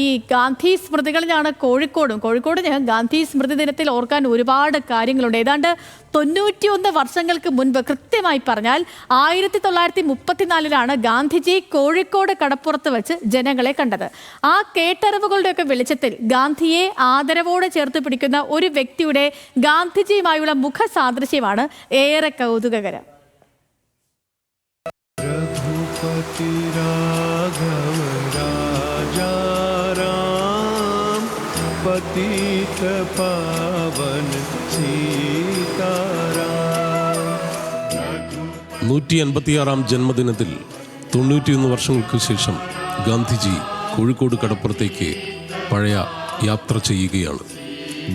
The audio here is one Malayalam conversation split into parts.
ഈ ഗാന്ധി സ്മൃതികളിലാണ് കോഴിക്കോട് ഗാന്ധി സ്മൃതി ദിനത്തിൽ ഓർക്കാൻ ഒരുപാട് കാര്യങ്ങളുണ്ട്. ഏതാണ്ട് 91 വർഷങ്ങൾക്ക് മുൻപ്, കൃത്യമായി പറഞ്ഞാൽ 1934 ഗാന്ധിജി കോഴിക്കോട് കടപ്പുറത്ത് വെച്ച് ജനങ്ങളെ കണ്ടത്. ആ കേട്ടറിവുകളുടെയൊക്കെ വെളിച്ചത്തിൽ ഗാന്ധിയെ ആദരവോടെ ചേർത്ത് പിടിക്കുന്ന ഒരു വ്യക്തിയുടെ ഗാന്ധിജിയുമായുള്ള മുഖസാദൃശ്യമാണ് ഏറെ കൗതുകകരം. पतित पावन सीताराम. 156 ജന്മദിനത്തിൽ 91 വർഷങ്ങൾക്ക് ശേഷം ഗാന്ധിജി കോഴിക്കോട് കടപ്പുറത്തേക്ക് പഴയ യാത്ര ചെയ്യുകയാണ്.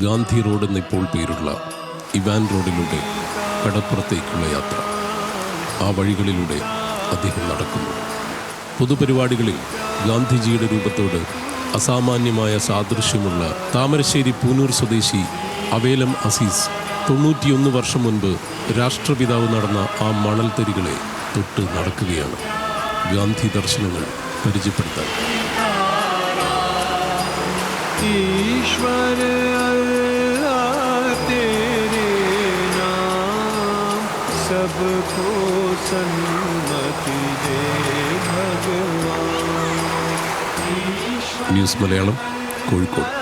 ഗാന്ധി റോഡ് എന്നിപ്പോൾ പേരുള്ള ഇവാൻ റോഡിലൂടെ കടപ്പുറത്തേക്കുള്ള യാത്ര. ആ വഴികളിലൂടെ അദ്ദേഹം നടക്കുന്നു. പൊതുപരിപാടികളിൽ ഗാന്ധിജിയുടെ രൂപത്തോട് അസാമാന്യമായ സാദൃശ്യമുള്ള താമരശ്ശേരി പൂനൂർ സ്വദേശി അവേലം അസീസ് 91 വർഷം മുൻപ് രാഷ്ട്രപിതാവ് നടന്ന ആ മണൽത്തരികളെ തൊട്ട് നടക്കുകയാണ് ഗാന്ധി ദർശനങ്ങൾ പരിചയപ്പെടുത്താൻ. ഈശ്വര सबको सन्मति दे भगवान. ന്യൂസ് മലയാളം, കോഴിക്കോട്.